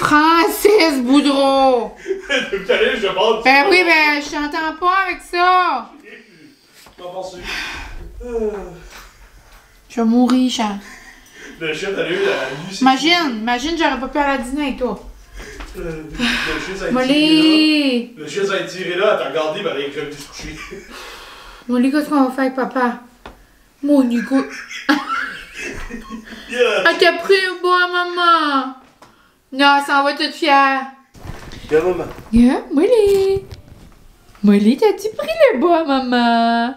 Francis Boudreau! Depuis allé, je pense. Ben oui, ben je t'entends pas avec ça! T'en penses-tu? Je vais mourir, Charles. Le chien, t'as eu la nuit. Imagine, j'aurais pas pu aller à dîner avec toi. Le chien, ça a été tiré là. Molly! Le chien, ça a été tiré là, elle t'a regardé, ben elle est crème se coucher. Molly, qu'est-ce qu'on va faire avec papa? Mon Nico. Elle t'a pris le bois, maman! Non, ça en va toute fière. Viens, maman. Yeah, Molly! Molly, t'as-tu pris le bois, maman?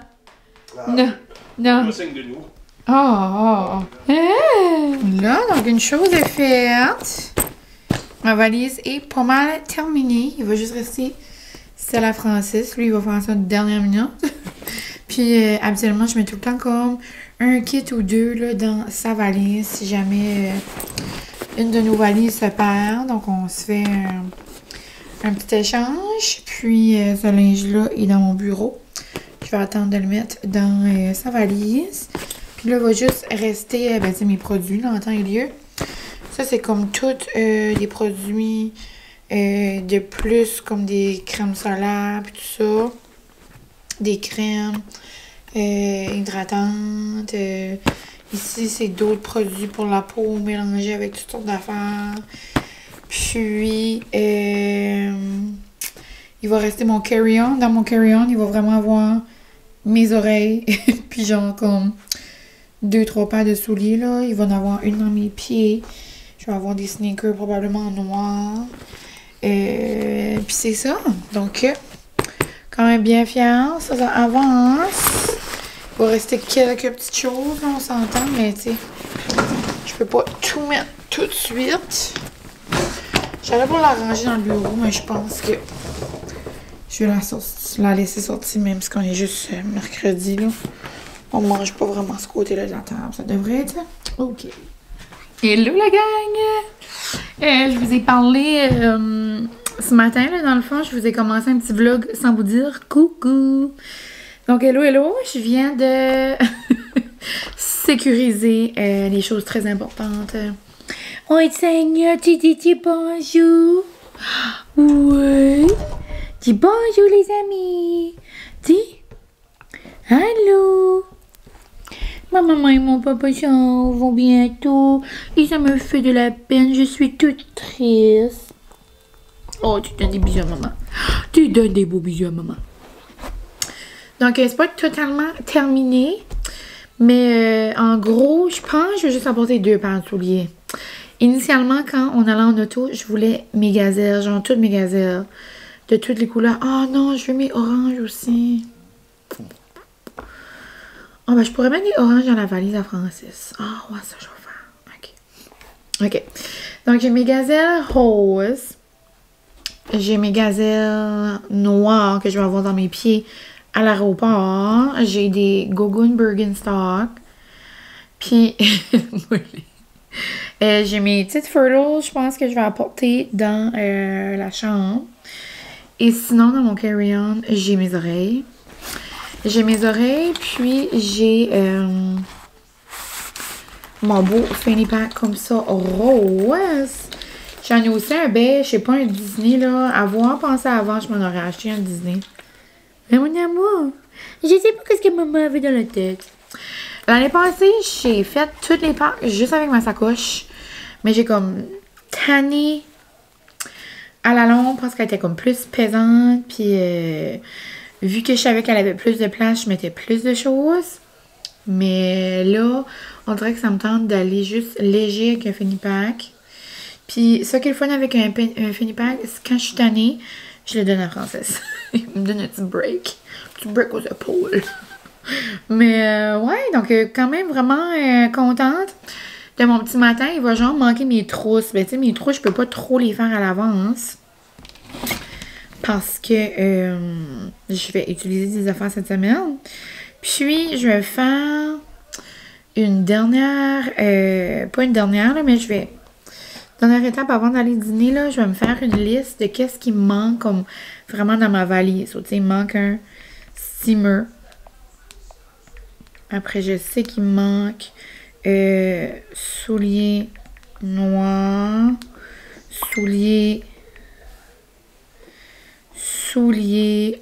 Non, non. Le signe de nous. Oh! Là, donc une chose est faite. Ma valise est pas mal terminée. Il va juste rester celle à Francis. Lui, il va faire ça de dernière minute. Puis, habituellement, je mets tout le temps comme un kit ou deux là, dans sa valise si jamais une de nos valises se perd. Donc, on se fait un petit échange. Puis, ce linge-là est dans mon bureau. Je vais attendre de le mettre dans sa valise. Puis là, il va juste rester mes produits là, en temps et lieu. Ça, c'est comme tous des produits de plus, comme des crèmes solaires, puis tout ça. Des crèmes hydratantes. Ici, c'est d'autres produits pour la peau mélangés avec toutes sortes d'affaires. Puis, il va rester mon carry-on. Dans mon carry-on, il va vraiment avoir mes oreilles. Puis genre comme 2-3 paires de souliers, là. Il va en avoir une dans mes pieds. Je vais avoir des sneakers probablement en noir. Puis c'est ça. Donc, quand même bien fière. Ça avance. Il va rester quelques petites choses, là, on s'entend. Mais, tu sais, je peux pas tout mettre tout de suite. J'allais pour la ranger dans le bureau, mais je pense que je vais la laisser sortir, même si on est juste mercredi, là. On mange pas vraiment ce côté-là de la table. Ça devrait être ça? OK. Hello la gang! Je vous ai parlé ce matin, là, dans le fond, je vous ai commencé un petit vlog sans vous dire coucou. Donc, hello! Je viens de sécuriser les choses très importantes. Oh, Seigneur, tu dis bonjour. Oui. Dis bonjour, les amis. Dis allô. Ma maman et mon papa s'en vont bientôt. Et ça me fait de la peine. Je suis toute triste. Oh, tu donnes des bisous à maman. Tu donnes des beaux bisous à maman. Donc, c'est pas totalement terminé. Mais en gros, je pense que je vais juste apporter 2 paires de souliers. Initialement, quand on allait en auto, je voulais mes gazelles, genre toutes mes gazelles, de toutes les couleurs. Oh non, je veux mes oranges aussi. Oh, ben, je pourrais mettre des oranges dans la valise à Francis. Ah, ouais, ça, je vais faire. OK. Donc, j'ai mes gazelles roses. J'ai mes gazelles noires que je vais avoir dans mes pieds à l'aéroport. J'ai des Gogun Birkenstock. Puis, j'ai mes petites furtles, je pense que je vais apporter dans la chambre. Et sinon, dans mon carry-on, j'ai mes oreilles. J'ai mes oreilles, puis j'ai mon beau fanny pack comme ça, rose. J'en ai aussi un beige, je sais pas, un Disney, là. Avoir pensé avant, je m'en aurais acheté un Disney. Mais mon amour, je sais pas ce que maman avait dans la tête. L'année passée, j'ai fait toutes les packs juste avec ma sacoche. Mais j'ai comme tanné à la longue parce qu'elle était comme plus pesante. Puis vu que je savais qu'elle avait plus de place, je mettais plus de choses. Mais là, on dirait que ça me tente d'aller juste léger avec un fanny pack. Puis ça qui est le fun avec un fanny pack, c'est quand je suis tannée, je le donne à Francis. Il me donne un petit break. Un petit break aux épaules. Mais ouais, donc quand même vraiment contente de mon petit matin. Il va genre manquer mes trousses. Ben tu sais, mes trousses, je peux pas trop les faire à l'avance. Parce que je vais utiliser des affaires cette semaine. Puis, je vais faire une dernière... pas une dernière, là, mais je vais... Dernière étape avant d'aller dîner, là, je vais me faire une liste de qu'est-ce qui me manque comme vraiment dans ma valise. Tu sais, il me manque un steamer. Après, je sais qu'il me manque souliers noirs, souliers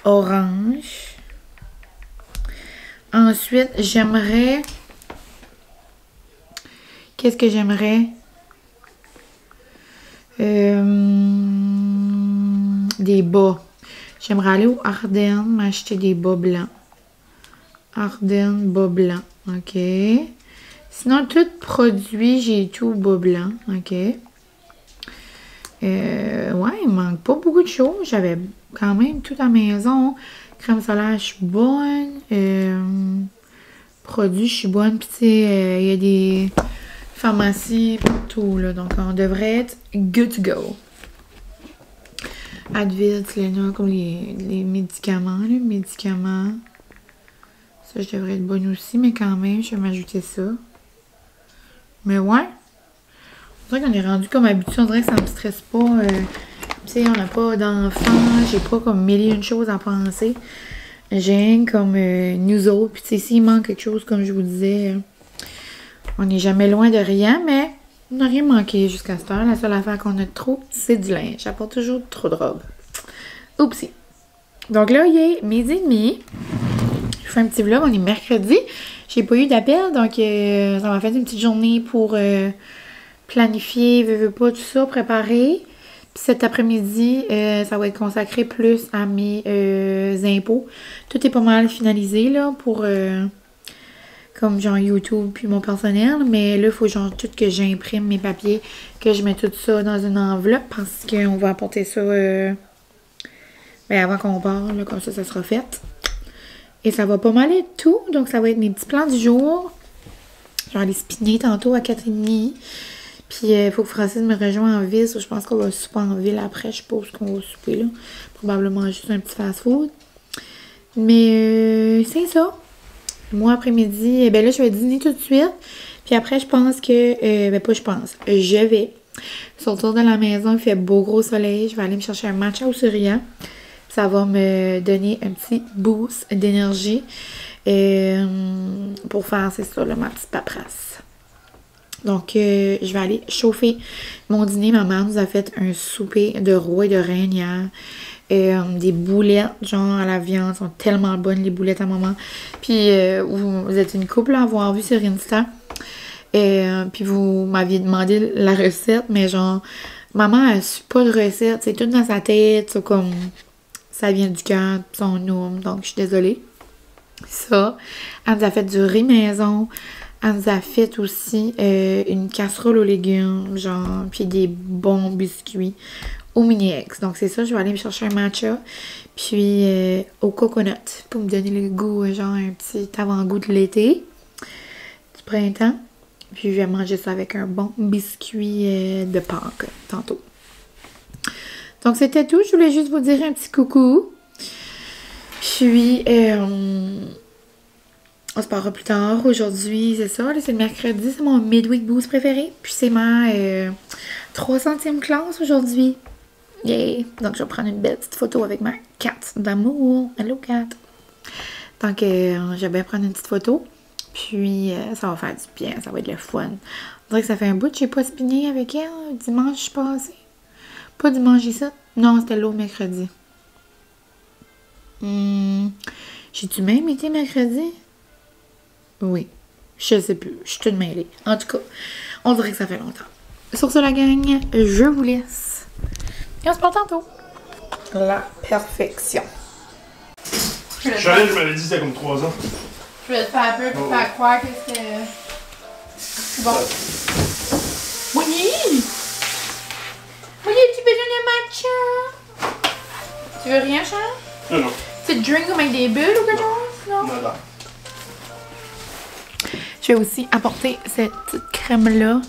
orange. Ensuite, j'aimerais... Qu'est-ce que j'aimerais? Des bas. J'aimerais aller au Ardennes m'acheter des bas blancs. Ardennes, bas blancs. OK. Sinon, tout produit, j'ai tout bas blanc. OK. Ouais, il manque pas beaucoup de choses. J'avais quand même tout à la maison. Crème solaire, je suis bonne. Produits, je suis bonne. Puis, tu sais, il y a des pharmacies partout, là. Donc, on devrait être good to go. Advil, Tylenol, comme les médicaments, là. Médicaments. Ça, je devrais être bonne aussi, mais quand même, je vais m'ajouter ça. Mais ouais. On dirait qu'on est rendu comme habitué. On dirait que ça me stresse pas. Tu sais, on n'a pas d'enfants. J'ai pas comme mille et une choses à penser. J'ai rien comme nous autres. Puis tu sais, s'il manque quelque chose, comme je vous disais, on n'est jamais loin de rien, mais on n'a rien manqué jusqu'à cette heure. La seule affaire qu'on a de trop, c'est du linge. J'apporte toujours trop de robes. Oupsie. Donc là, il est midi et demi. Je fais un petit vlog. On est mercredi. J'ai pas eu d'appel, donc ça m'a fait une petite journée pour planifier, veux pas, tout ça, préparer. Puis cet après-midi, ça va être consacré plus à mes impôts. Tout est pas mal finalisé, là, pour comme genre YouTube puis mon personnel. Mais là, il faut genre tout que j'imprime mes papiers, que je mets tout ça dans une enveloppe parce qu'on va apporter ça avant qu'on parte, là, comme ça sera fait. Et ça va pas mal être tout. Donc, ça va être mes petits plans du jour. Je vais aller spinner tantôt à 4h30. Puis, il faut que Francis me rejoigne en ville. Je pense qu'on va souper en ville après. Je suppose qu'on va souper, là. Probablement juste un petit fast-food. Mais, c'est ça. Moi, après-midi, ben là, je vais dîner tout de suite. Puis après, je pense que... je vais sortir de la maison. Il fait beau gros soleil. Je vais aller me chercher un matcha au souriant. Ça va me donner un petit boost d'énergie pour faire, c'est ça, là, ma petite paperasse. Donc, je vais aller chauffer mon dîner. Ma mère nous a fait un souper de roi et de reine hier. Des boulettes, genre à la viande, sont tellement bonnes les boulettes à maman. Puis, vous êtes une couple à avoir vu sur Insta. Puis, vous m'aviez demandé la recette, mais genre, maman a su pas de recette. C'est tout dans sa tête, c'est comme... Ça vient du cœur, son nom, donc je suis désolée. Ça, elle nous a fait du riz maison. Elle nous a fait aussi une casserole aux légumes, genre, puis des bons biscuits au mini-ex. Donc c'est ça, je vais aller me chercher un matcha, puis au coconut, pour me donner le goût, genre un petit avant-goût de l'été, du printemps. Puis je vais manger ça avec un bon biscuit de Pâques, tantôt. Donc, c'était tout. Je voulais juste vous dire un petit coucou. Puis, on se parlera plus tard. Aujourd'hui, c'est ça. C'est le mercredi. C'est mon midweek boost préféré. Puis, c'est ma 300e classe aujourd'hui. Yay! Donc, je vais prendre une belle petite photo avec ma cat d'amour. Hello, cat! Donc, je vais bien prendre une petite photo. Puis, ça va faire du bien. Ça va être le fun. On dirait que ça fait un bout que je n'ai pas spiné avec elle dimanche passé. Pas dimanche ici. Non, c'était l'autre mercredi. J'ai-tu même été mercredi? Oui. Je sais plus. Je suis toute mêlée. En tout cas, on dirait que ça fait longtemps. Sur ce, la gang, je vous laisse. Et on se parle tantôt. La perfection. Charlie, je m'avais dit que c'était comme 3 ans. Je vais te faire un peu pour faire croire que c'était... Bon. Oui! Oui, tu besoin de matcha? Tu veux rien, Charles? Non, non. Tu te drink avec des bulles ou quelque chose? Non? Non, non. Je vais aussi apporter cette petite crème-là.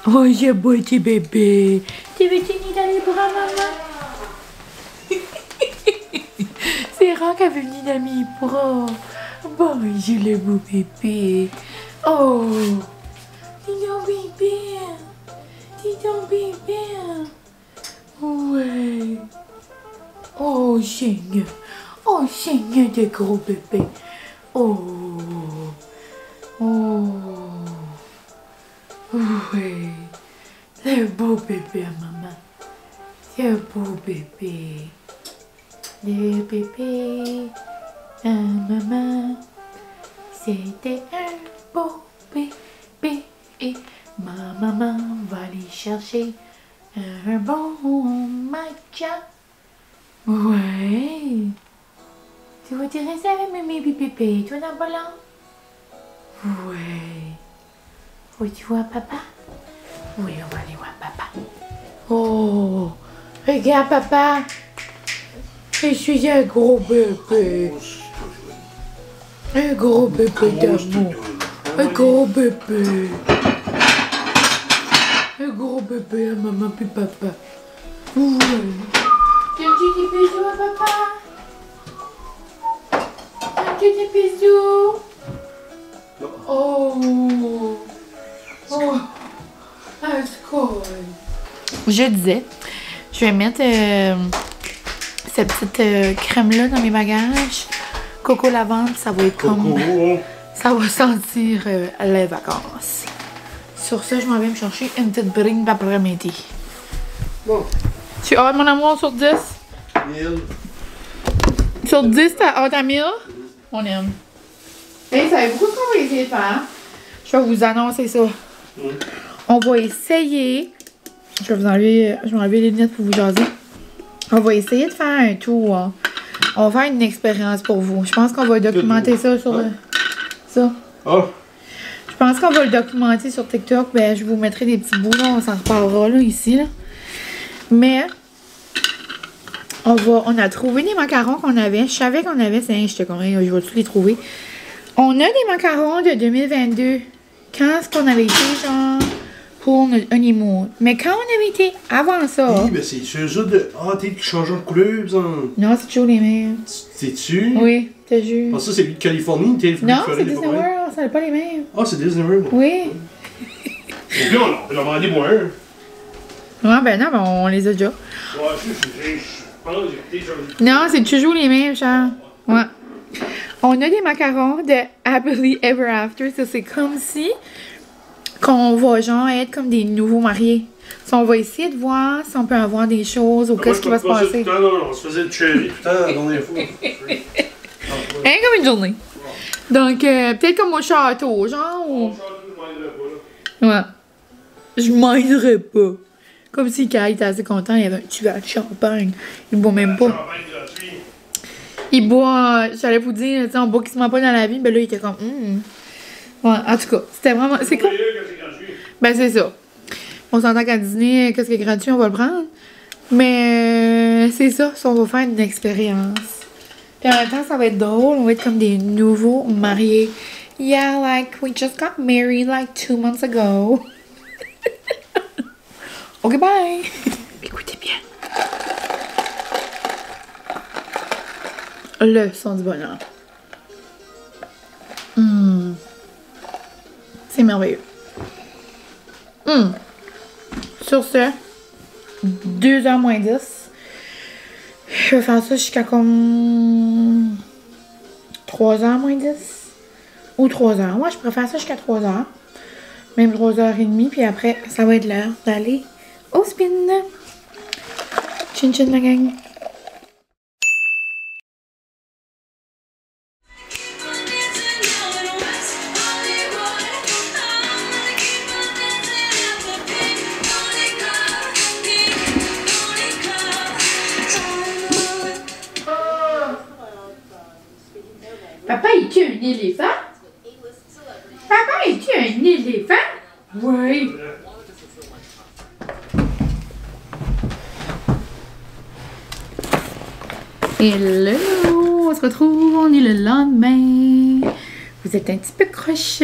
Oh, j'ai beau tes bébés. Tu veux tenir dans les bras, maman? C'est rare qu'elle veut venir dans mes bras. Bon, j'ai le beau bébé. Oh! Dis donc, bébé. Dis donc, bébé. Ouais. Oh, Seigneur. Oh, Seigneur, de gros bébé. Oh. Oh. Ouais. Le beau bébé à maman. Quel beau bébé. Le bébé. Maman. C'était un beau bébé. Et ma maman va aller chercher un bon matcha. Ouais. Tu vas te rester avec mes bébés, toi dans pas là? Ouais. Oui, tu vois papa? Oui, on va aller voir papa. Oh, regarde papa. Je suis un gros bébé. Un gros bébé d'amour. Un gros bébé. Un gros bébé à maman puis papa. Ouais. Tu dis des bisous à papa? Tu dis des bisous? Oh. Oh. That's cool. Je disais, je vais mettre cette petite crème-là dans mes bagages. Coco lavande, ça va être comme... Ça va sentir les vacances. Sur ça, je m'en vais me chercher une petite brine d'après-midi. Bon. Tu as mon amour sur 10? 1000. Sur 10, t'as 1000? On aime. Hey, savez-vous ce qu'on va essayer de faire? Je vais vous annoncer ça. On va essayer... Je vais enlever les lunettes pour vous jaser. On va essayer de faire un tour. On va faire une expérience pour vous. Je pense qu'on va documenter ça sur... ça. Oh. Je pense qu'on va le documenter sur TikTok. Ben, je vous mettrai des petits bouts, là. On s'en reparlera, là, ici, là. Mais... On a trouvé des macarons qu'on avait. Je savais qu'on avait. J'étais comme, je vais tous les trouver. On a des macarons de 2022. Quand est-ce qu'on avait été, genre... pour notre honeymoon. Mais quand on avait été avant ça... Oui, mais c'est ceux de... Ah, t'es qui changeant de couleur, ça. Non, c'est toujours les mêmes. C'est-tu? Oui, t'as juste... Ah, ça, c'est lui de Californie. Non, c'est Disney World, ça n'est pas les mêmes. Ah, c'est Disney World. Oui. Et puis, on a demandé moins un. Ouais, ben non, ben on les a déjà. Ouais, je pense que j'ai déjà... Non, c'est toujours les mêmes, Charles. Ouais. On a des macarons de Happily Ever After. Ça, c'est comme si... qu'on va genre être comme des nouveaux mariés. So, on va essayer de voir si on peut avoir des choses ou qu'est-ce qui va se passer. Non, non, on se faisait le cherry tout le temps la dernière fois. Hein, comme une journée. Donc, peut-être comme au château, genre. Ou... Ouais. Je m'aiderais pas. Comme si Kai était assez content, il y avait un tueur de champagne. Il boit même pas. Il boit, j'allais vous dire, tu sais, on boit quasiment pas dans la vie, ben là, il était comme, Ouais, en tout cas, c'était vraiment, c'est cool. Ben, c'est ça. On s'entend qu'à Disney, qu'est-ce qui est gratuit, on va le prendre. Mais, c'est ça, on va faire une expérience. Puis en même temps, ça va être drôle, on va être comme des nouveaux mariés. Yeah, like, we just got married like 2 months ago. Ok, bye! Écoutez bien. Le son du bonheur. C'est merveilleux. Sur ce, 2h moins 10. Je vais faire ça jusqu'à comme 3h moins 10. Ou 3h. Moi, je préfère ça jusqu'à 3h. Même 3h30. Puis après, ça va être l'heure d'aller au spin. Chin chin la gang. Papa, es-tu un éléphant? Papa, es-tu un éléphant? Oui. Hello! On se retrouve, on est le lendemain. Vous êtes un petit peu croche.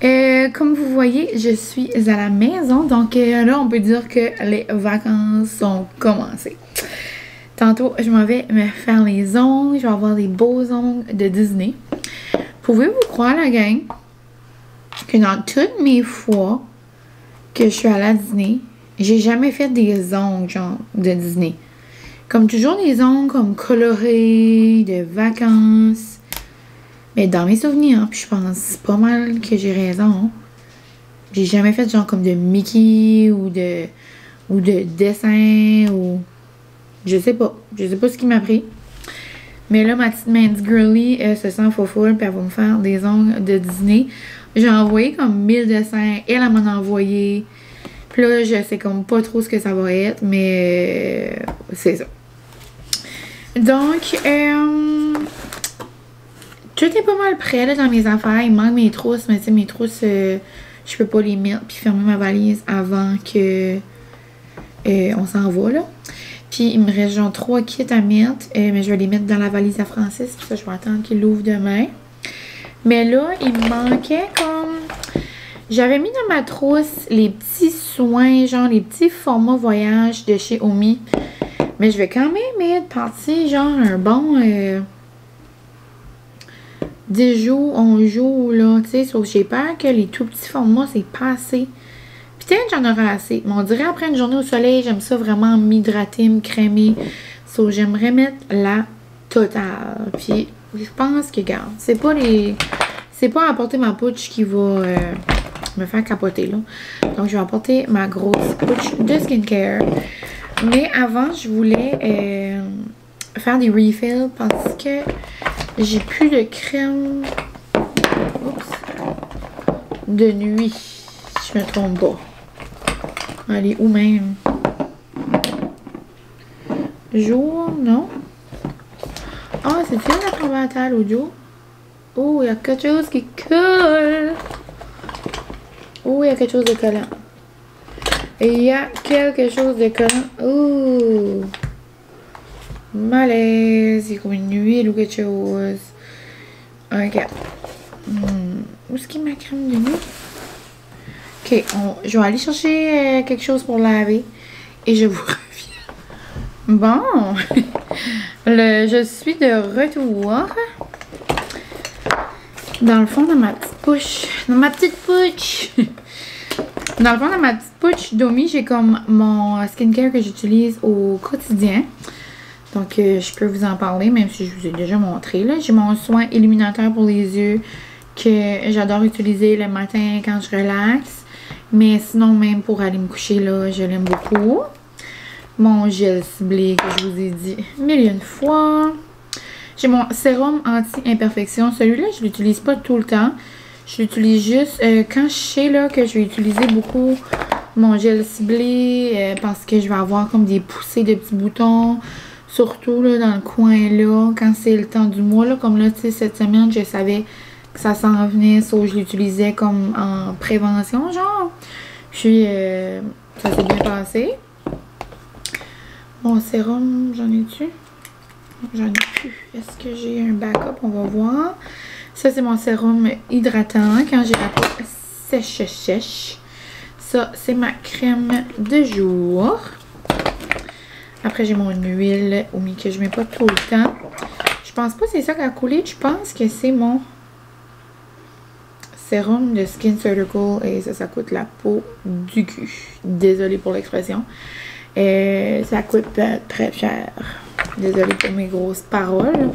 Comme vous voyez, je suis à la maison. Donc là, on peut dire que les vacances sont commencées. Tantôt, je m'en vais me faire les ongles. Je vais avoir les beaux ongles de Disney. Pouvez-vous croire, la gang, que dans toutes mes fois que je suis allée à Disney, j'ai jamais fait des ongles, genre, de Disney. Comme toujours, des ongles comme colorés, de vacances. Mais dans mes souvenirs, puis je pense pas mal que j'ai raison. J'ai jamais fait genre comme de Mickey ou ou de dessin ou je sais pas ce qui m'a pris. Mais là, ma petite Mandy Girly se sent fofoule, puis elle va me faire des ongles de Disney. J'ai envoyé comme 1000 dessins, elle m'en a envoyé. Puis là, je sais comme pas trop ce que ça va être, mais c'est ça. Donc, tout est pas mal prêt là, dans mes affaires. Il manque mes trousses, mais tu sais, mes trousses, je peux pas les mettre puis fermer ma valise avant que on s'en va là. Puis il me reste genre 3 kits à mettre, mais je vais les mettre dans la valise à Francis. Puis ça, je vais attendre qu'il l'ouvre demain. Mais là, il me manquait comme... J'avais mis dans ma trousse les petits soins, genre les petits formats voyage de chez Omi. Mais je vais quand même être partie genre un bon 10 jours, 11 jours, là, tu sais. Sauf que j'ai peur que les tout petits formats, c'est pas assez. Peut-être j'en aurai assez. Mais on dirait après une journée au soleil, j'aime ça vraiment m'hydrater, me crémer. So, j'aimerais mettre la totale. Puis, je pense que, regarde, c'est pas apporter ma pouch qui va me faire capoter, là. Donc, je vais apporter ma grosse pouch de skincare. Mais avant, je voulais faire des refills parce que j'ai plus de crème de nuit. Si je me trompe pas. Elle est où même? Jour, non? Ah, c'est-tu la convertale audio? Oh, il y a quelque chose qui colle! Oh, il y a quelque chose de collant. Il y a quelque chose de collant. Oh! Malaise. Il y a comme une huile ou quelque chose. Ok. Où est-ce qu'il y a ma crème de nuit? Ok, je vais aller chercher quelque chose pour laver. Et je vous reviens. Bon. Je suis de retour. Dans le fond, dans ma petite pouche. Dans ma petite pouch. Dans le fond, dans ma petite pouch d'Omi, j'ai comme mon skincare que j'utilise au quotidien. Donc, je peux vous en parler, même si je vous ai déjà montré. J'ai mon soin illuminateur pour les yeux que j'adore utiliser le matin quand je relaxe. Mais sinon, même pour aller me coucher, là, je l'aime beaucoup. Mon gel ciblé que je vous ai dit mille et une fois. J'ai mon sérum anti-imperfection. Celui-là, je l'utilise pas tout le temps. Je l'utilise juste quand je sais là, que je vais utiliser beaucoup mon gel ciblé parce que je vais avoir comme des poussées de petits boutons. Surtout là, dans le coin là, quand c'est le temps du mois. Là, comme là, tu sais, cette semaine, je savais que ça s'en venait. So, je l'utilisais comme en prévention, genre. Puis, ça s'est bien passé. Mon sérum, j'en ai-tu? J'en ai plus. Est-ce que j'ai un backup? On va voir. Ça, c'est mon sérum hydratant quand j'ai la peau sèche. Ça, c'est ma crème de jour. Après, j'ai mon huile Omi que je mets pas tout le temps. Je pense pas que c'est ça qui a coulé. Je pense que c'est mon sérum de Skin Surgical. Et ça coûte la peau du cul. Désolée pour l'expression. Ça coûte très cher. Désolée pour mes grosses paroles.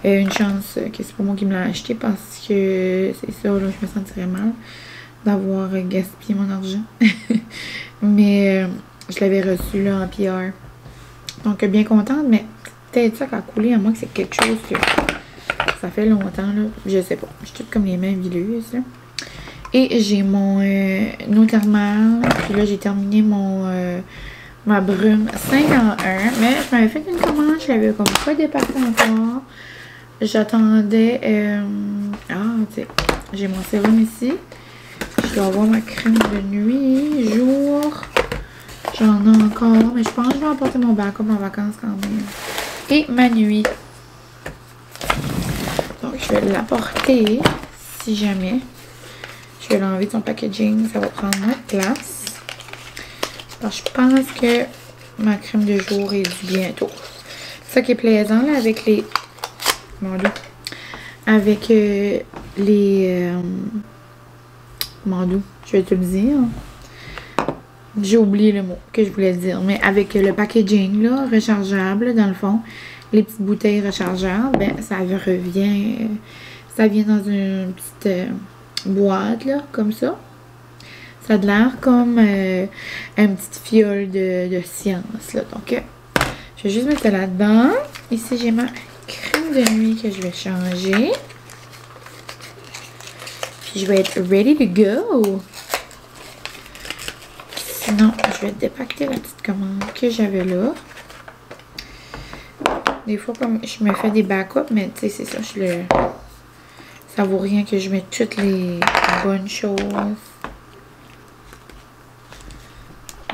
Une chance que c'est pas moi qui me l'ai acheté parce que c'est ça, là, je me sentirais mal d'avoir gaspillé mon argent. Mais je l'avais reçu là en PR. Donc bien contente, mais peut-être ça qui a coulé, à moins que c'est quelque chose que ça fait longtemps, là. Je sais pas. Je suis toute comme les mains vileuses, là. Et j'ai mon eau thermale. Puis là, j'ai terminé ma brume 5 en 1. Mais je m'avais fait une commande, je l'avais comme pas dépassé encore. J'attendais... tu sais, j'ai mon sérum ici. Je dois avoir ma crème de nuit, jour. J'en ai encore, mais je pense que je vais apporter mon backup en vacances quand même. Et ma nuit. Donc, je vais l'apporter si jamais. Je vais l'enlever de son packaging, ça va prendre moins de place. Alors, je pense que ma crème de jour est due bientôt. C'est ça qui est plaisant là, avec les... Mon Dieu. Avec les... Mon Dieu, je vais te le dire. J'ai oublié le mot que je voulais dire. Mais avec le packaging là, rechargeable, dans le fond, les petites bouteilles rechargeables, ben ça revient... ça vient dans une petite boîte là, comme ça. Ça a l'air comme une petite fiole de science, là. Donc, je vais juste mettre ça là-dedans. Ici, j'ai ma crème de nuit que je vais changer. Puis, je vais être ready to go. Sinon, je vais dépaqueter la petite commande que j'avais là. Des fois, comme je me fais des backups, mais tu sais, c'est ça, ça vaut rien que je mette toutes les bonnes choses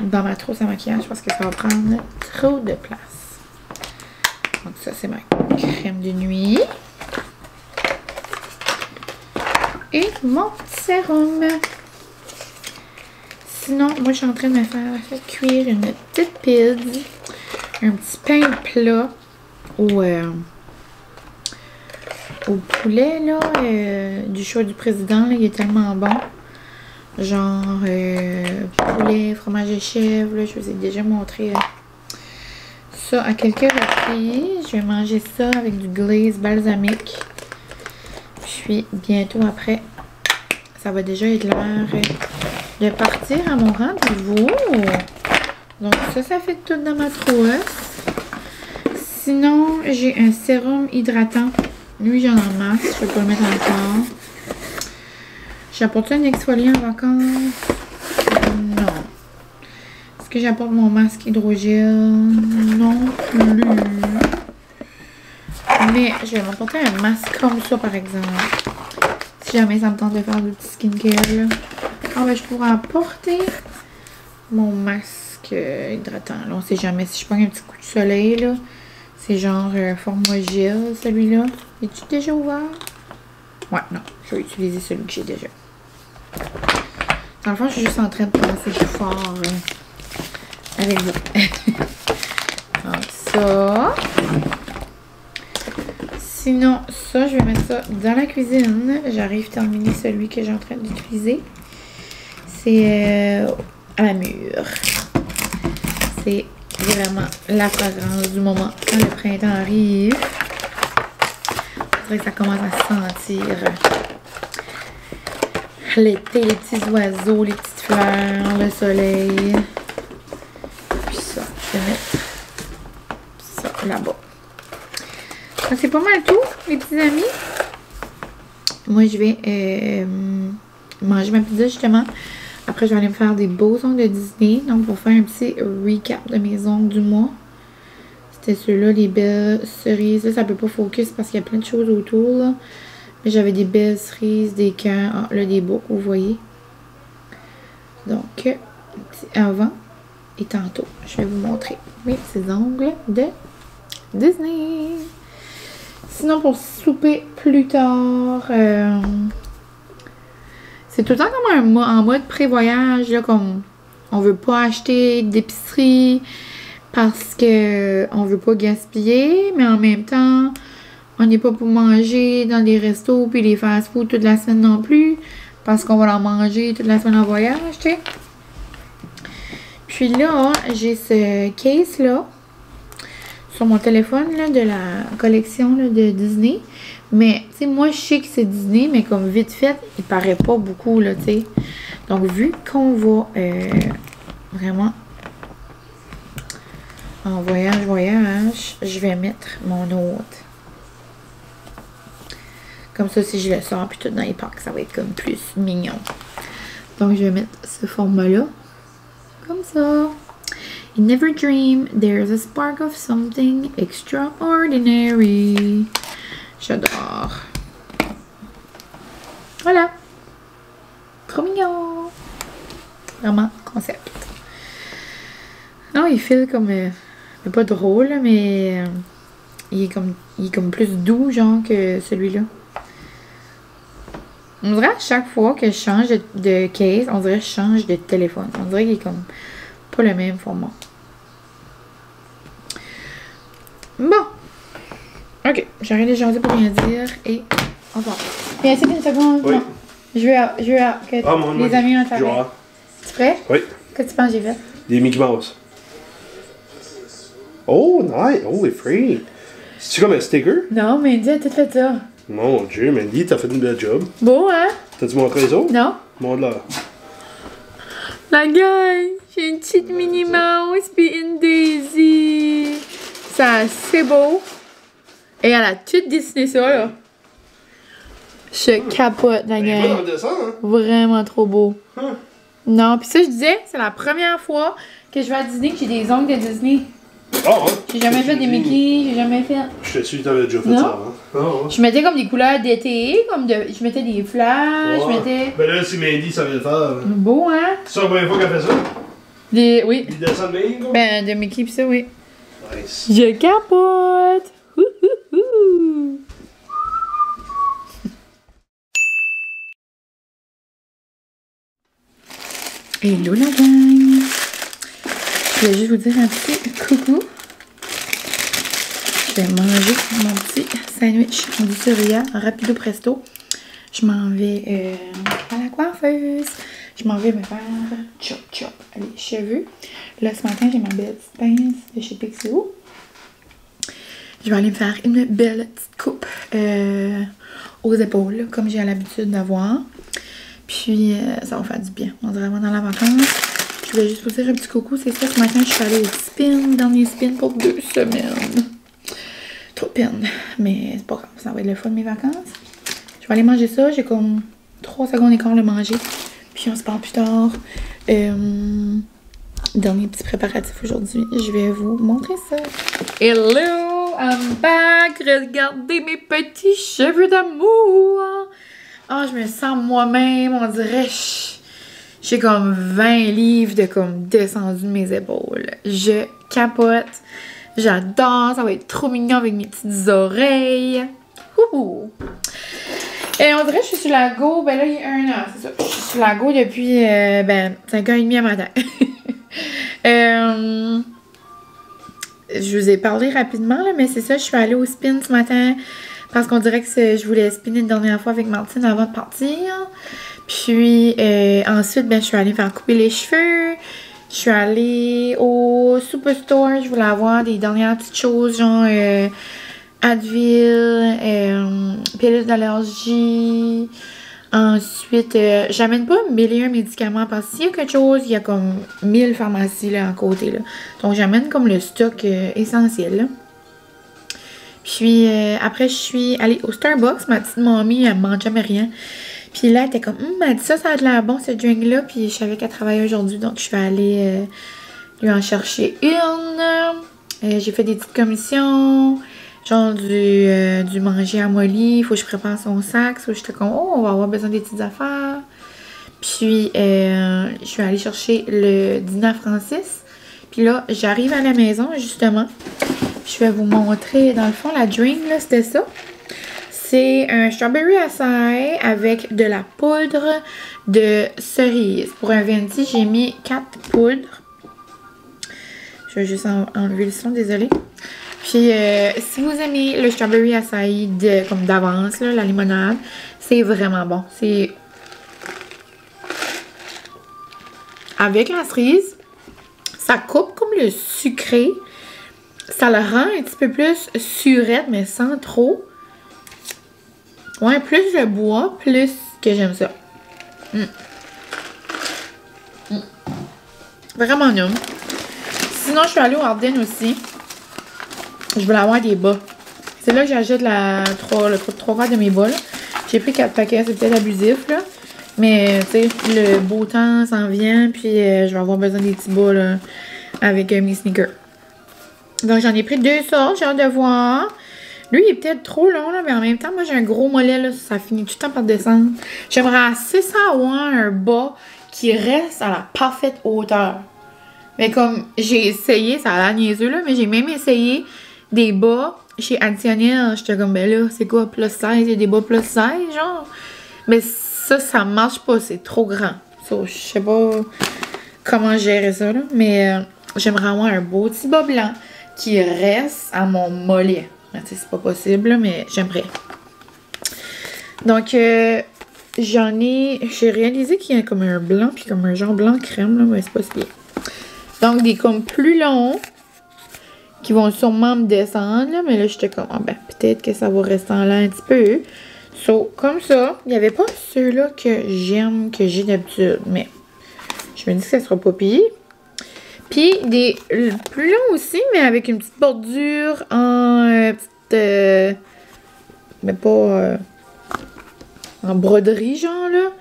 dans ma trousse à maquillage parce que ça va prendre trop de place. Donc ça, c'est ma crème de nuit. Et mon petit sérum. Sinon, moi, je suis en train de me faire cuire une petite pizza. Un petit pain plat au poulet, là, du choix du président. Là, il est tellement bon. Genre, poulet, fromage de chèvre. Là, je vous ai déjà montré ça à quelques reprises. Je vais manger ça avec du glaze balsamique. Puis, bientôt après, ça va déjà être l'heure de partir à mon rendez-vous. Donc, ça fait tout dans ma trousse. Sinon, j'ai un sérum hydratant. Lui, j'en ai en masse. Je vais pas le mettre encore. J'apporte un exfoliant en vacances? Non. Est-ce que j'apporte mon masque hydrogel? Non plus. Mais je vais m'apporter un masque comme ça, par exemple. Si jamais ça me tente de faire du petit skincare, là. Ah, ben, je pourrais apporter mon masque hydratant. Là, on sait jamais. Si je prends un petit coup de soleil, là, c'est genre format gel, celui-là. Es-tu déjà ouvert? Ouais, non. Je vais utiliser celui que j'ai déjà. Dans le fond, je suis juste en train de penser plus fort avec vous. Donc, ça. Sinon, ça, je vais mettre ça dans la cuisine. J'arrive à terminer celui que j'ai en train d'utiliser. C'est à la mûre. C'est vraiment la fragrance du moment quand le printemps arrive. C'est vrai que ça commence à se sentir l'été, les petits oiseaux, les petites fleurs, le soleil. Puis ça, je vais mettre ça là-bas. Donc c'est pas mal tout, les petits amis. Moi, je vais manger ma pizza justement. Après, je vais aller me faire des beaux ongles de Disney. Donc, pour faire un petit recap de mes ongles du mois. C'était ceux-là, les belles cerises. Là, ça peut pas focus parce qu'il y a plein de choses autour, là. Mais j'avais des belles cerises, des cœurs. Ah, là, des boucles, vous voyez. Donc, petit avant et tantôt, je vais vous montrer mes petits ongles de Disney. Sinon, pour souper plus tard... c'est tout le temps comme en mode pré-voyage, là, comme on veut pas acheter d'épicerie parce que on veut pas gaspiller, mais en même temps, on n'est pas pour manger dans des restos puis les fast-food toute la semaine non plus, parce qu'on va en manger toute la semaine en voyage, tu sais. Puis là, j'ai ce case-là sur mon téléphone, là, de la collection là, de Disney. Mais, tu sais, moi, je sais que c'est Disney, mais comme vite fait, il paraît pas beaucoup, là, tu sais. Donc, vu qu'on va vraiment en voyage, je vais mettre mon autre. Comme ça, si je le sors, puis tout dans les parcs, ça va être comme plus mignon. Donc, je vais mettre ce format-là. Comme ça. You never dream there's a spark of something extraordinary. J'adore. Voilà. Trop mignon. Vraiment, concept. Non, il file comme... pas drôle, mais... il est comme plus doux, genre, que celui-là. On dirait à chaque fois que je change de case, on dirait que je change de téléphone. On dirait qu'il est comme pas le même format. Bon. Ok, j'arrête de jaser pour rien dire et on va. Viens ici une seconde. Oui. Je veux que les amis ont travaillé. Tu es prêt? Oui. Qu'est-ce que tu penses que j'ai fait? Des Mickey Mouse. Oh, nice. Holy free. C'est-tu comme un sticker? Non, Mandy a tout fait ça. Mon Dieu, Mandy, t'as fait une belle job. Beau, hein? T'as-tu montré les autres? Non. Montre-là. La gang, j'ai une petite Minnie Mouse puis une Daisy. C'est assez beau. Et elle a tout dessiné ça, là. Je capote, la gang. Dans le dessin, hein? Vraiment trop beau. Non, puis ça, je disais, c'est la première fois que je vais à Disney que j'ai des ongles de Disney. Oh, ouais. J'ai jamais fait des Mickey, j'ai jamais fait... Je te suis, t'avais déjà fait Non. ça avant. Oh, ouais. Je mettais comme des couleurs d'été, je mettais des flashs, je Ouais. mettais... Ben là, si Mandy savait le faire. Beau, hein? C'est la première fois qu'elle fait ça? Oui. Il descend de Mandy, quoi? Ben, de Mickey pis ça, oui. Nice. Je capote! Ouhouhou! Hello la gang! Je voulais juste vous dire un petit coucou. Je vais manger mon petit sandwich du Surya, rapido presto. Je m'en vais à la coiffeuse. Je m'en vais me faire chop chop les cheveux. Là, ce matin, j'ai ma belle petite pince de chez Pixio. Je vais aller me faire une belle petite coupe aux épaules, comme j'ai l'habitude d'avoir. Puis, ça va faire du bien. On dirait vraiment dans la vacance. Je voulais juste vous dire un petit coucou. C'est ça, ce matin, je suis allée au spin, dernier spin pour 2 semaines. Trop de peine. Mais c'est pas grave, ça va être le fun de mes vacances. Je vais aller manger ça. J'ai comme 3 secondes et quart le manger. Puis, on se parle plus tard. Dernier petit préparatif aujourd'hui. Je vais vous montrer ça. Hello! I'm back! Regardez mes petits cheveux d'amour! Ah, je me sens moi-même, on dirait, j'ai comme 20 livres de comme descendu de mes épaules. Je capote, j'adore, ça va être trop mignon avec mes petites oreilles. Ouhou. Et on dirait que je suis sur la go, ben là il y a 1 an, c'est ça. Je suis sur la go depuis 5h30 à matin. Je vous ai parlé rapidement, là, mais c'est ça, je suis allée au spin ce matin. Parce qu'on dirait que je voulais spinner une dernière fois avec Martine avant de partir. Puis ensuite, ben, je suis allée me faire couper les cheveux. Je suis allée au Superstore. Je voulais avoir des dernières petites choses, genre Advil, pilule d'allergie. Ensuite, j'amène pas 1001 médicaments parce que s'il y a quelque chose, il y a comme 1000 pharmacies là, à côté. Là. Donc, j'amène comme le stock essentiel. Là. Puis après, je suis allée au Starbucks. Ma petite mamie, elle mange jamais rien. Puis là, elle était comme, elle dit ça a de l'air bon ce drink-là. Puis je savais qu'elle travaillait aujourd'hui. Donc, je suis allée lui en chercher une. J'ai fait des petites commissions. Genre du manger à Molly. Il faut que je prépare son sac. So, j'étais comme, oh, on va avoir besoin des petites affaires. Puis, je suis allée chercher le dîner à Francis. Puis là, j'arrive à la maison, justement. Je vais vous montrer, dans le fond, la drink, là, c'était ça. C'est un strawberry acai avec de la poudre de cerise. Pour un venti, j'ai mis 4 poudres. Je vais juste enlever le son, désolée. Puis, si vous aimez le strawberry acai comme d'avance, la limonade, c'est vraiment bon. C'est avec la cerise, ça coupe comme le sucré. Ça le rend un petit peu plus surette, mais sans trop. Ouais, plus je bois, plus que j'aime ça. Vraiment non. Sinon, je suis allée au Ardennes aussi. Je voulais avoir des bas. C'est là que j'achète le 3 quarts de mes bas. J'ai pris 4 paquets, c'est peut-être abusif, là. Mais, tu sais, le beau temps s'en vient, puis je vais avoir besoin des petits bas, là, avec mes sneakers. Donc, j'en ai pris 2 sortes, j'ai hâte de voir. Lui, il est peut-être trop long, là, mais en même temps, moi, j'ai un gros mollet, là, ça finit tout le temps par descendre. J'aimerais assez ça avoir un bas qui reste à la parfaite hauteur. Mais comme, j'ai essayé, ça a l'air niaiseux, là, mais j'ai même essayé des bas chez Additionnel. J'étais comme, ben là, c'est quoi, plus 16? Il y a des bas plus 16, genre. Mais ça marche pas, c'est trop grand. So, je sais pas comment gérer ça, là, mais j'aimerais avoir un beau petit bas blanc qui reste à mon mollet. C'est pas possible, là, mais j'aimerais. Donc, j'ai réalisé qu'il y a comme un blanc, puis comme un genre blanc crème, là, mais c'est pas si bien. Donc, des comme plus longs, qui vont sûrement me descendre, là, mais là, j'étais comme, ah, ben, peut-être que ça va rester en là un petit peu. So, comme ça, il n'y avait pas ceux-là que j'aime, que j'ai d'habitude, mais Je me dis que ça sera pas pire. Puis des plus longs aussi, mais avec une petite bordure en petite... mais pas... en broderie, genre, là.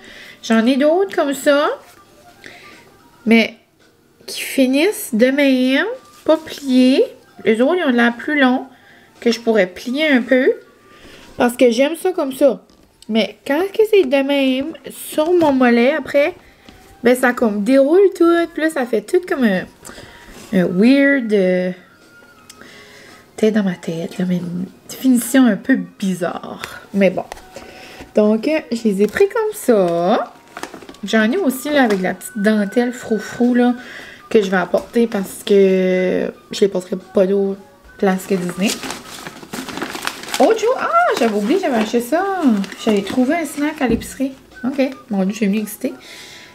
J'en ai d'autres comme ça. Mais qui finissent de même, pas pliés. Les autres, ils ont de l'air plus longs, que je pourrais plier un peu. Parce que j'aime ça comme ça. Mais quand c'est de même, sur mon mollet, après, ben ça comme déroule tout. Puis là, ça fait tout comme un weird... peut-être dans ma tête, là, mais une définition un peu bizarre. Mais bon. Donc, je les ai pris comme ça. J'en ai aussi, là, avec la petite dentelle froufrou, là, que je vais apporter parce que je les porterai pas d'autre place que Disney. Autre chose, j'avais oublié, j'avais acheté ça. J'avais trouvé un snack à l'épicerie. OK, mon Dieu, je suis venue excitée.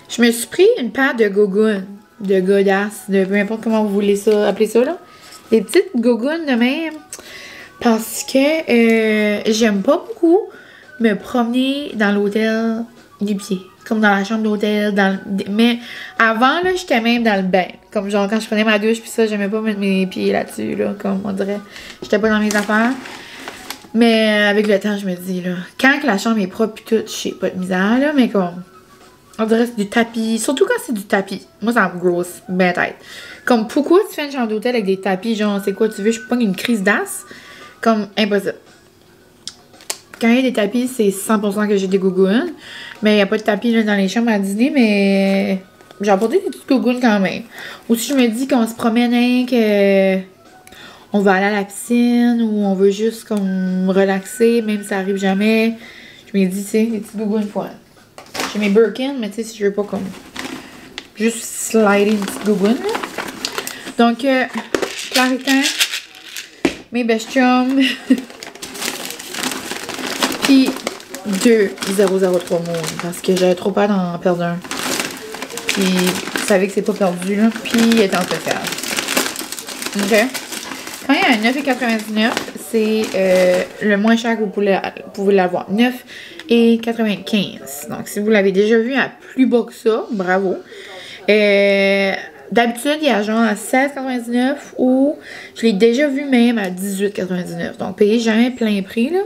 Je me suis pris une paire de gogoons, de godasses, de peu importe comment vous voulez ça, appeler ça, là. Des petites gogoons de même. Parce que j'aime pas beaucoup me promener dans l'hôtel du pied. Comme dans la chambre d'hôtel. Mais avant, là, j'étais même dans le bain. Comme genre quand je prenais ma douche, puis ça, j'aimais pas mettre mes pieds là-dessus, là. Comme on dirait. J'étais pas dans mes affaires. Mais avec le temps, je me dis, là, quand que la chambre est propre, puis tout, je sais pas de misère, là, mais comme. On dirait que c'est du tapis. Surtout quand c'est du tapis. Moi, ça me grosse ben tête. Comme, pourquoi tu fais une chambre d'hôtel avec des tapis? Genre, c'est quoi tu veux? Je pogne une crise d'as? Comme, impossible. Quand il y a des tapis, c'est 100% que j'ai des gougounes. Mais il n'y a pas de tapis là, dans les chambres à Disney, mais j'ai apporté des petites gougounes quand même. Aussi, je me dis qu'on se promène, hein, que on va aller à la piscine ou on veut juste comme relaxer, même si ça arrive jamais. Je me dis, tu sais, des petites gougounes pour elle. J'ai mes Birkin, mais tu sais, si je veux pas comme juste slider une petite gougoune, là. Donc, Claritin, mes best chums, puis 2003 Moon, parce que j'avais trop peur d'en perdre un. Puis, vous savez que c'est pas perdu, là, puis il est en spécial. OK? Quand il y a un 9,99, c'est le moins cher que vous pouvez l'avoir. 9,95. Donc, si vous l'avez déjà vu à plus bas que ça, bravo. D'habitude, il y a genre à 16,99 ou je l'ai déjà vu même à 18,99. Donc, payez jamais plein prix, là.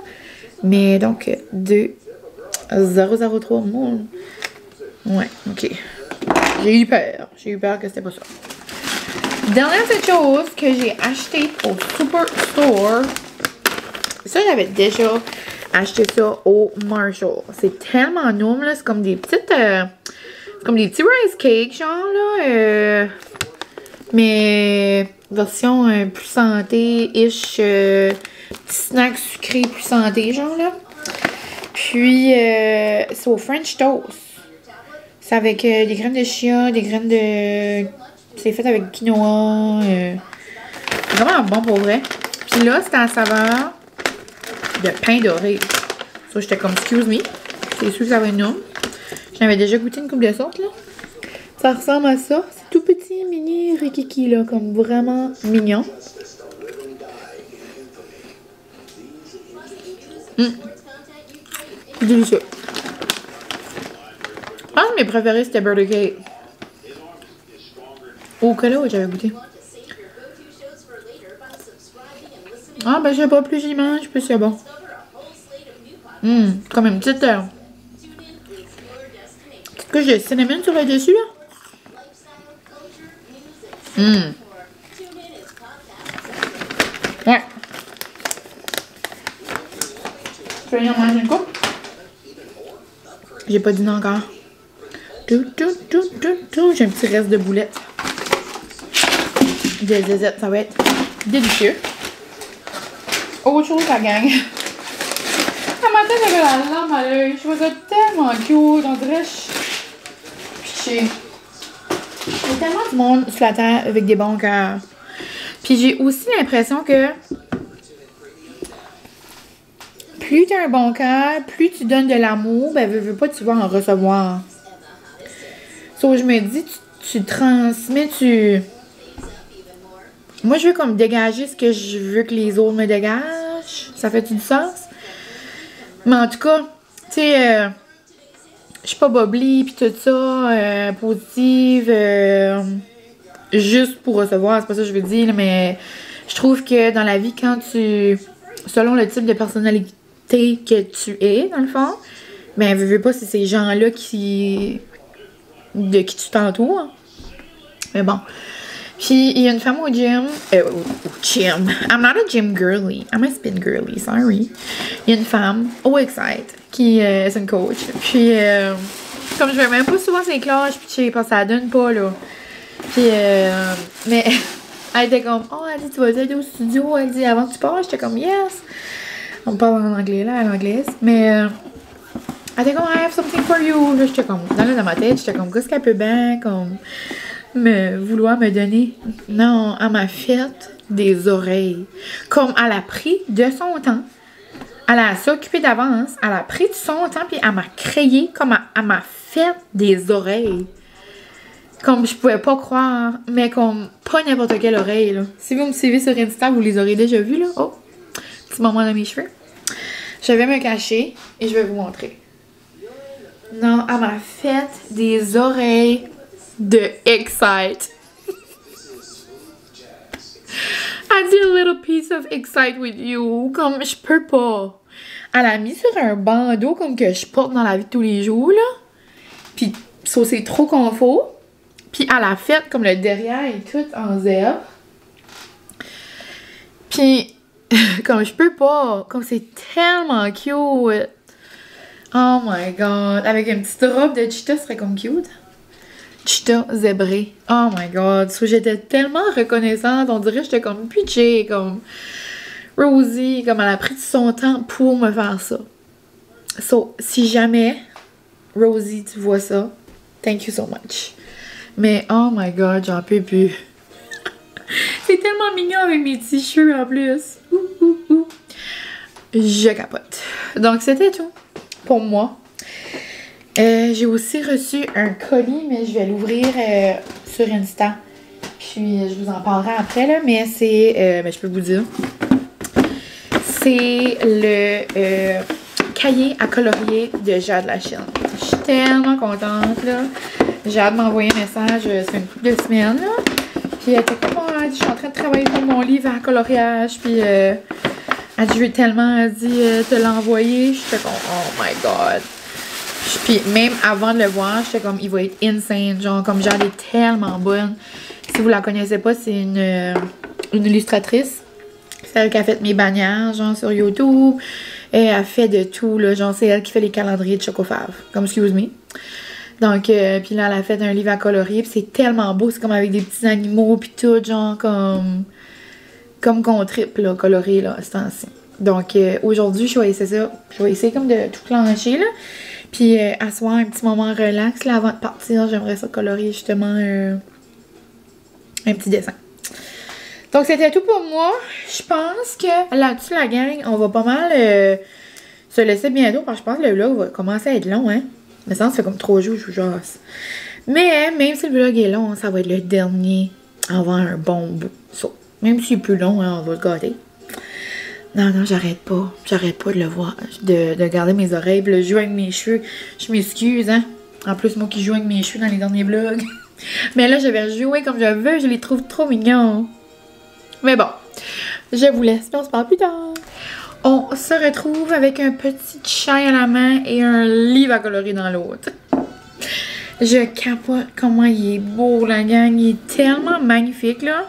Mais donc, 2,003 mois. Ouais, OK. J'ai eu peur. J'ai eu peur que c'était pas ça. Dernière petite chose que j'ai acheté au Superstore. Ça, j'avais déjà acheté ça au Marshall. C'est tellement noum, là. C'est comme des petites... comme des petits rice cakes, genre, là. Mais version plus santé-ish. Petit snack sucré plus santé, genre, là. Puis, c'est au French Toast. C'est avec des graines de chia, des graines de... C'est fait avec quinoa. Vraiment bon pour vrai. Puis là, c'était en saveur de pain doré. Ça, j'étais comme, excuse me. C'est sûr que ça va être non. J'en avais déjà goûté une couple de sortes, là. Ça ressemble à ça. C'est tout petit, mini rikiki, là. Comme vraiment mignon. C'est délicieux. Je pense que mes préférés, c'était Birthday Cake. Au cola, j'avais goûté. Ah, ben, je sais pas, plus j'y mange, plus c'est bon. Comme une petite couche de cinnamon sur le dessus, là. Ouais. Je vais venir manger une coupe. J'ai pas dîné encore. J'ai un petit reste de boulettes. De zézette, ça va être délicieux. Autre chose, la gang. À matin, j'avais la lampe à l'œil. Je trouvais ça tellement cute. On dirait pitché. Il y a tellement de monde sur la terre avec des bons cœurs. Puis j'ai aussi l'impression que plus tu as un bon cœur, plus tu donnes de l'amour, ben veux pas, tu vas en recevoir. So, je me dis, tu transmets, Moi, je veux comme dégager ce que je veux que les autres me dégagent. Ça fait du sens? Mais en tout cas, tu sais, je suis pas bubbly pis tout ça, positive, juste pour recevoir, c'est pas ça que je veux dire, là, mais je trouve que dans la vie, quand tu, selon le type de personnalité que tu es, dans le fond, ben, veux pas, c'est ces gens-là de qui tu t'entoures. Mais bon. Puis, il y a une femme au gym. Au gym. I'm not a gym girly. I'm a spin girly. Sorry. Il y a une femme au Excite qui est une coach. Puis, comme je vais même pas souvent ses classes, puis je sais pas, ça donne pas, là. Puis, mais elle était comme, oh, elle dit, tu vas aller au studio. Elle dit, avant que tu pars, j'étais comme, yes. On parle en anglais, là, à l'anglaise. Mais, elle était comme, I have something for you. Là, j'étais comme, dans ma tête, j'étais comme, qu'est-ce qu'elle peut bien, comme, vouloir me donner. Non, elle m'a fait des oreilles. Comme elle a pris de son temps. Elle a s'occupé d'avance. Elle a pris de son temps, puis elle m'a créé comme elle m'a fait des oreilles. Comme je pouvais pas croire, mais comme pas n'importe quelle oreille, là. Si vous me suivez sur Insta, vous les aurez déjà vus, là. Oh, petit moment dans mes cheveux. Je vais me cacher et je vais vous montrer. Non, elle m'a fait des oreilles de Excite. I did a little piece of Excite with you. Comme je peux pas. Elle a mis sur un bandeau comme que je porte dans la vie de tous les jours, là. Puis ça, c'est trop confort. Puis elle a fait comme le derrière et tout en zèbre. Puis comme je peux pas. Comme c'est tellement cute. Oh my god. Avec une petite robe de cheetah, ce serait comme cute. Cheetah zébré. Oh my god. So, j'étais tellement reconnaissante. On dirait que j'étais comme pitchée, comme Rosie, comme elle a pris son temps pour me faire ça. So, si jamais, Rosie, tu vois ça, thank you so much. Mais oh my god, j'en peux plus. C'est tellement mignon avec mes t-shirts en plus. Je capote. Donc, c'était tout pour moi. J'ai aussi reçu un colis, mais je vais l'ouvrir sur Insta. Puis je vous en parlerai après, là. Mais c'est, je peux vous dire, c'est le cahier à colorier de Jade Lachine. Je suis tellement contente, là. Jade m'a envoyé un message, ça fait une couple de semaines, là. Puis elle était comme, oh, elle dit, je suis en train de travailler sur mon livre à coloriage. Puis elle dit, je veux tellement, elle dit, te l'envoyer. J'étais comme, oh my god. Puis même avant de le voir, j'étais comme, il va être insane. Genre, comme Jade est tellement bonne. Si vous la connaissez pas, c'est une illustratrice. C'est elle qui a fait mes bannières, genre, sur YouTube. Et elle fait de tout, là. Genre, c'est elle qui fait les calendriers de Chocofave. Comme, excuse me. Donc, puis là, elle a fait un livre à colorier. Puis c'est tellement beau. C'est comme avec des petits animaux, puis tout, genre, comme qu'on tripe, là, coloré, là, à ce temps-ci. Donc, aujourd'hui, je vais essayer ça. Je vais essayer comme de tout clencher, là. Puis, asseoir un petit moment relax, là, avant de partir. J'aimerais ça colorier, justement, un petit dessin. Donc, c'était tout pour moi. Je pense que là-dessus, la gang, on va pas mal se laisser bientôt. Parce que je pense que le vlog va commencer à être long, hein. Mais ça fait comme 3 jours, je vous jase. Mais, même si le vlog est long, ça va être le dernier avant un bon bout. So, même s'il est plus long, hein, on va le gâter. Non, j'arrête pas. J'arrête pas de le voir. De garder mes oreilles. Puis le jouer avec mes cheveux. Je m'excuse, hein. En plus, moi qui joue avec mes cheveux dans les derniers vlogs. Mais là, je vais jouer comme je veux. Je les trouve trop mignons. Mais bon. Je vous laisse. Puis on se parle plus tard. On se retrouve avec un petit chai à la main et un livre à colorer dans l'autre. Je capote comment il est beau, la gang. Il est tellement magnifique, là.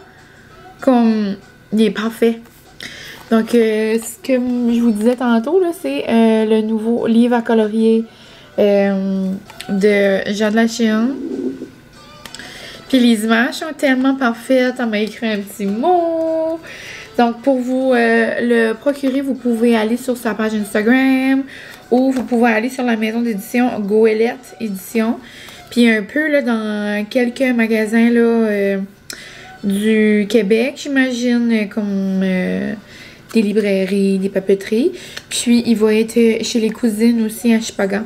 Comme, il est parfait. Donc, ce que je vous disais tantôt, là, c'est le nouveau livre à colorier de Jade Lachine. Puis les images sont tellement parfaites. Elle m'a écrit un petit mot. Donc, pour vous le procurer, vous pouvez aller sur sa page Instagram ou vous pouvez aller sur la maison d'édition Goélette Édition. Puis un peu là dans quelques magasins là du Québec, j'imagine, comme des librairies, des papeteries. Puis il va être chez les cousines aussi à Chipagan.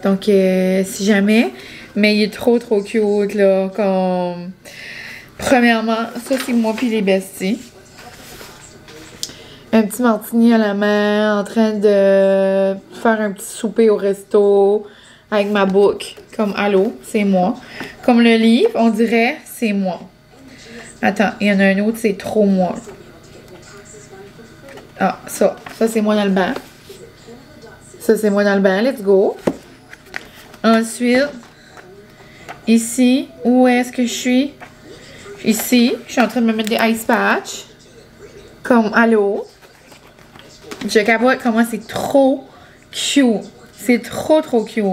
Donc si jamais, mais il est trop cute là. Comme premièrement, ça c'est moi puis les besties. Un petit martini à la main, en train de faire un petit souper au resto. avec ma book. Comme allô, c'est moi. Comme le livre, on dirait c'est moi. Attends, il y en a un autre, c'est trop moi. Ah, ça c'est moi dans le banc. Ça c'est moi dans le banc, let's go. Ensuite, ici, où est-ce que je suis? Ici, je suis en train de me mettre des ice patch. Comme allô. Je capote comment c'est trop cute. C'est trop cute.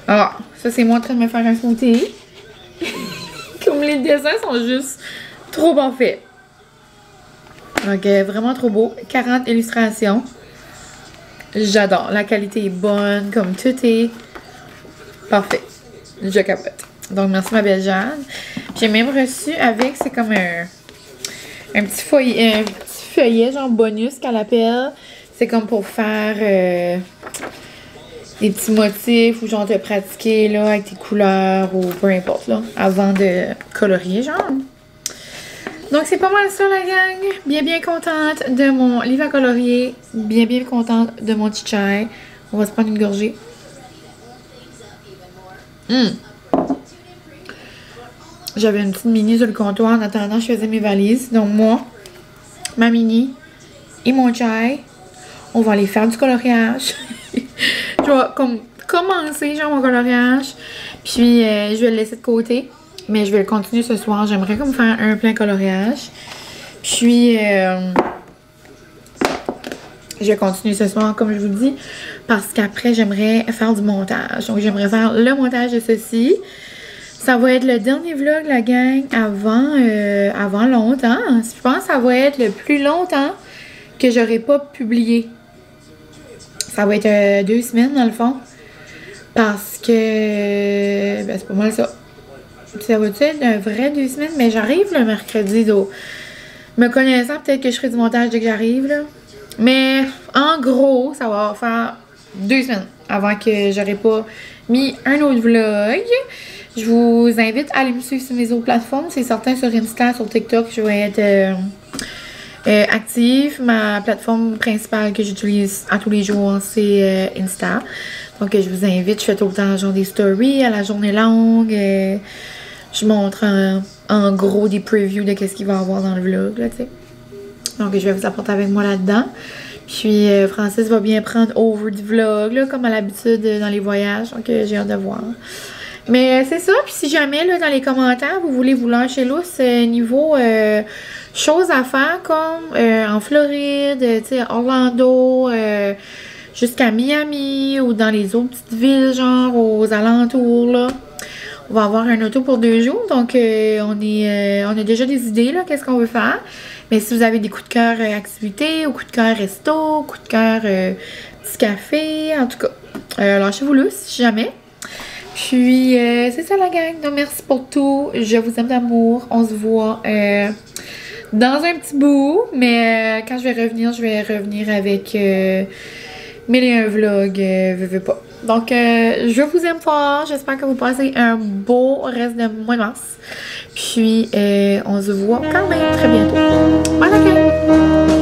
Ah, ça c'est moi en train de me faire un smoothie. Comme les dessins sont juste trop parfaits. Donc, vraiment trop beau. 40 illustrations. J'adore. La qualité est bonne. Comme tout est parfait. Je capote. Donc, merci ma belle Jeanne. J'ai même reçu avec, c'est comme un petit feuillet, genre bonus qu'elle appelle. C'est comme pour faire des petits motifs ou genre te pratiquer là avec tes couleurs ou peu importe là, avant de colorier genre. Donc c'est pas mal ça la gang. Bien contente de mon livre à colorier. Bien contente de mon petit chai. On va se prendre une gorgée. J'avais une petite mini sur le comptoir en attendant je faisais mes valises. Donc moi, ma mini et mon chai, on va aller faire du coloriage. Je vais comme commencer genre mon coloriage. Puis je vais le laisser de côté. Mais je vais le continuer ce soir. J'aimerais comme faire un plein coloriage. Puis je vais continuer ce soir comme je vous dis. Parce qu'après j'aimerais faire du montage. Donc j'aimerais faire le montage de ceci. Ça va être le dernier vlog la gang avant longtemps. Je pense que ça va être le plus longtemps que j'aurai pas publié. Ça va être 2 semaines dans le fond. Parce que ben, c'est pas mal ça. Ça va être un vrai 2 semaines, mais j'arrive le mercredi. Donc, me connaissant, peut-être que je ferai du montage dès que j'arrive là. Mais en gros, ça va faire 2 semaines avant que j'aurai pas mis un autre vlog. Je vous invite à aller me suivre sur mes autres plateformes. C'est certain sur Insta, sur TikTok, je vais être active. Ma plateforme principale que j'utilise à tous les jours, c'est Insta. Donc je vous invite, je fais tout le temps genre des stories à la journée longue. Je montre en gros des previews de qu'est-ce qu'il va y avoir dans le vlog, là, tu sais. Donc je vais vous apporter avec moi là-dedans. Puis Francis va bien prendre over du vlog, là, comme à l'habitude dans les voyages. Donc j'ai hâte de voir. Mais c'est ça, puis si jamais là, dans les commentaires, vous voulez vous lâcher lousse niveau choses à faire comme en Floride, tu sais, Orlando, jusqu'à Miami ou dans les autres petites villes, genre aux alentours, là. On va avoir un auto pour 2 jours, donc on a déjà des idées, là, qu'est-ce qu'on veut faire. Mais si vous avez des coups de cœur activités, ou coups de cœur resto, coups de cœur petit café, en tout cas, lâchez-vous lousse si jamais. Puis, c'est ça la gang. Donc, merci pour tout. Je vous aime d'amour. On se voit dans un petit bout. Mais quand je vais revenir avec 1001 vlogs. Veux pas. Donc, je vous aime fort. J'espère que vous passez un beau reste de mois de mars. Puis, on se voit quand même très bientôt. Bye la gang!